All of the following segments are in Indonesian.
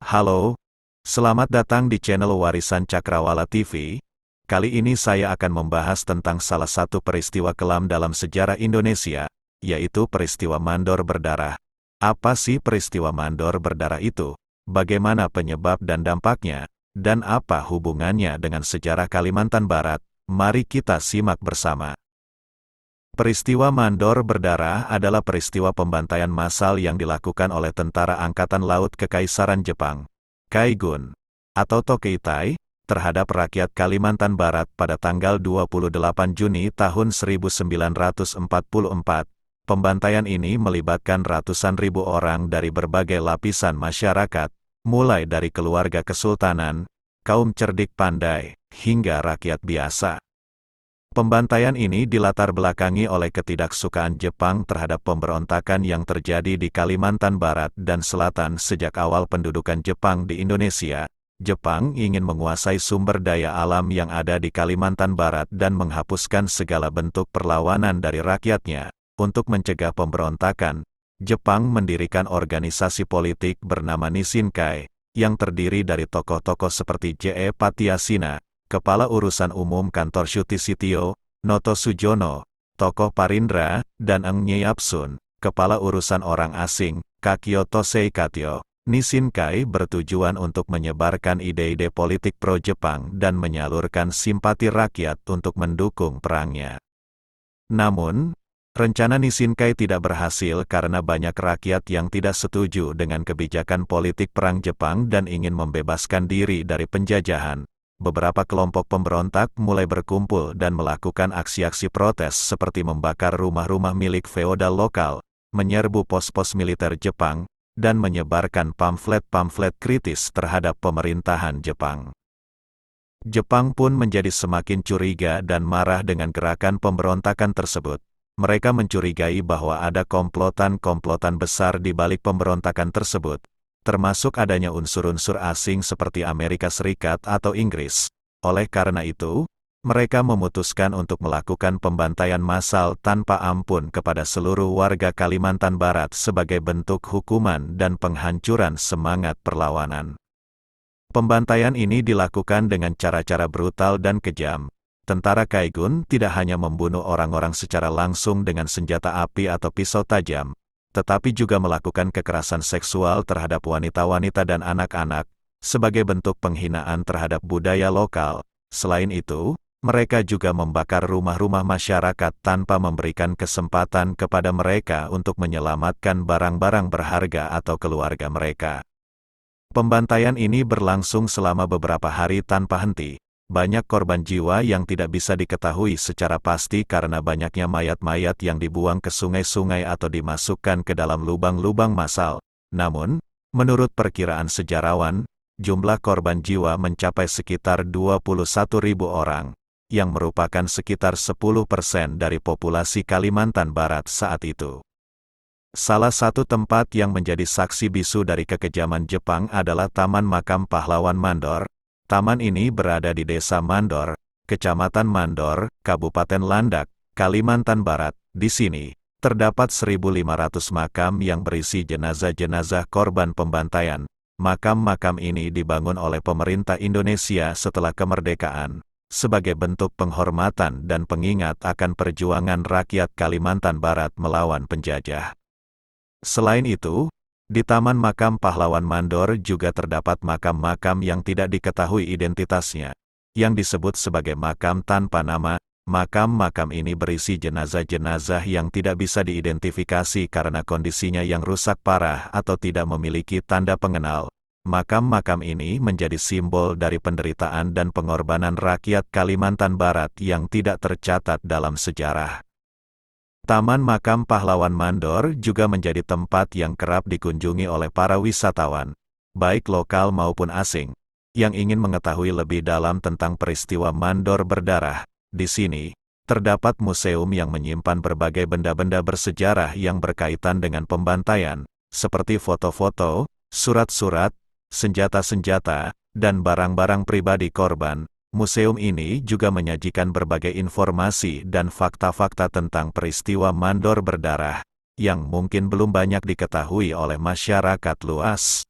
Halo, selamat datang di channel Warisan Cakrawala TV. Kali ini saya akan membahas tentang salah satu peristiwa kelam dalam sejarah Indonesia, yaitu peristiwa Mandor Berdarah. Apa sih peristiwa Mandor Berdarah itu? Bagaimana penyebab dan dampaknya? Dan apa hubungannya dengan sejarah Kalimantan Barat? Mari kita simak bersama. Peristiwa Mandor Berdarah adalah peristiwa pembantaian massal yang dilakukan oleh Tentara Angkatan Laut Kekaisaran Jepang, Kaigun, atau Tokeitai, terhadap rakyat Kalimantan Barat pada tanggal 28 Juni tahun 1944. Pembantaian ini melibatkan ratusan ribu orang dari berbagai lapisan masyarakat, mulai dari keluarga kesultanan, kaum cerdik pandai, hingga rakyat biasa. Pembantaian ini dilatar belakangi oleh ketidaksukaan Jepang terhadap pemberontakan yang terjadi di Kalimantan Barat dan Selatan sejak awal pendudukan Jepang di Indonesia. Jepang ingin menguasai sumber daya alam yang ada di Kalimantan Barat dan menghapuskan segala bentuk perlawanan dari rakyatnya. Untuk mencegah pemberontakan, Jepang mendirikan organisasi politik bernama Nishinkai, yang terdiri dari tokoh-tokoh seperti J.E. Patiasina, Kepala Urusan Umum Kantor Sutisitio, Noto Sujono, tokoh Parindra, dan Eng Nyapsun, Kepala Urusan Orang Asing, Kakyo Tosei Katyo. Nishinkai bertujuan untuk menyebarkan ide-ide politik pro-Jepang dan menyalurkan simpati rakyat untuk mendukung perangnya. Namun, rencana Nishinkai tidak berhasil karena banyak rakyat yang tidak setuju dengan kebijakan politik perang Jepang dan ingin membebaskan diri dari penjajahan. Beberapa kelompok pemberontak mulai berkumpul dan melakukan aksi-aksi protes seperti membakar rumah-rumah milik feodal lokal, menyerbu pos-pos militer Jepang, dan menyebarkan pamflet-pamflet kritis terhadap pemerintahan Jepang. Jepang pun menjadi semakin curiga dan marah dengan gerakan pemberontakan tersebut. Mereka mencurigai bahwa ada komplotan-komplotan besar di balik pemberontakan tersebut, termasuk adanya unsur-unsur asing seperti Amerika Serikat atau Inggris. Oleh karena itu, mereka memutuskan untuk melakukan pembantaian massal tanpa ampun kepada seluruh warga Kalimantan Barat sebagai bentuk hukuman dan penghancuran semangat perlawanan. Pembantaian ini dilakukan dengan cara-cara brutal dan kejam. Tentara Kaigun tidak hanya membunuh orang-orang secara langsung dengan senjata api atau pisau tajam, tetapi juga melakukan kekerasan seksual terhadap wanita-wanita dan anak-anak, sebagai bentuk penghinaan terhadap budaya lokal. Selain itu, mereka juga membakar rumah-rumah masyarakat tanpa memberikan kesempatan kepada mereka untuk menyelamatkan barang-barang berharga atau keluarga mereka. Pembantaian ini berlangsung selama beberapa hari tanpa henti. Banyak korban jiwa yang tidak bisa diketahui secara pasti karena banyaknya mayat-mayat yang dibuang ke sungai-sungai atau dimasukkan ke dalam lubang-lubang massal. Namun, menurut perkiraan sejarawan, jumlah korban jiwa mencapai sekitar 21.000 orang, yang merupakan sekitar 10% dari populasi Kalimantan Barat saat itu. Salah satu tempat yang menjadi saksi bisu dari kekejaman Jepang adalah Taman Makam Pahlawan Mandor. Taman ini berada di Desa Mandor, Kecamatan Mandor, Kabupaten Landak, Kalimantan Barat. Di sini, terdapat 1.500 makam yang berisi jenazah-jenazah korban pembantaian. Makam-makam ini dibangun oleh pemerintah Indonesia setelah kemerdekaan, sebagai bentuk penghormatan dan pengingat akan perjuangan rakyat Kalimantan Barat melawan penjajah. Selain itu, di Taman Makam Pahlawan Mandor juga terdapat makam-makam yang tidak diketahui identitasnya, yang disebut sebagai makam tanpa nama. Makam-makam ini berisi jenazah-jenazah yang tidak bisa diidentifikasi karena kondisinya yang rusak parah atau tidak memiliki tanda pengenal. Makam-makam ini menjadi simbol dari penderitaan dan pengorbanan rakyat Kalimantan Barat yang tidak tercatat dalam sejarah. Taman Makam Pahlawan Mandor juga menjadi tempat yang kerap dikunjungi oleh para wisatawan, baik lokal maupun asing, yang ingin mengetahui lebih dalam tentang peristiwa Mandor Berdarah. Di sini, terdapat museum yang menyimpan berbagai benda-benda bersejarah yang berkaitan dengan pembantaian, seperti foto-foto, surat-surat, senjata-senjata, dan barang-barang pribadi korban. Museum ini juga menyajikan berbagai informasi dan fakta-fakta tentang peristiwa Mandor Berdarah, yang mungkin belum banyak diketahui oleh masyarakat luas.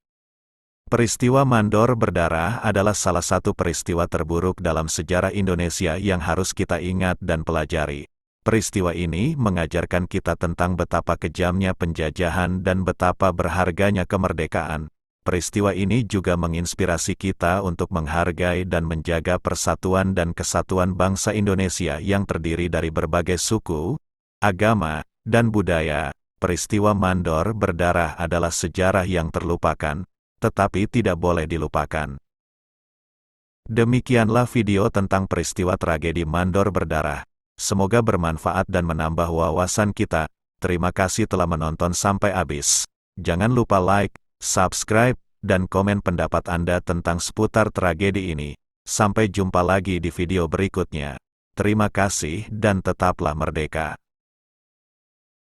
Peristiwa Mandor berdarah adalah salah satu peristiwa terburuk dalam sejarah Indonesia yang harus kita ingat dan pelajari. Peristiwa ini mengajarkan kita tentang betapa kejamnya penjajahan dan betapa berharganya kemerdekaan. Peristiwa ini juga menginspirasi kita untuk menghargai dan menjaga persatuan dan kesatuan bangsa Indonesia yang terdiri dari berbagai suku, agama, dan budaya. Peristiwa Mandor berdarah adalah sejarah yang terlupakan, tetapi tidak boleh dilupakan. Demikianlah video tentang peristiwa tragedi Mandor berdarah. Semoga bermanfaat dan menambah wawasan kita. Terima kasih telah menonton sampai habis. Jangan lupa like, subscribe, dan komen pendapat Anda tentang seputar tragedi ini. Sampai jumpa lagi di video berikutnya. Terima kasih dan tetaplah merdeka.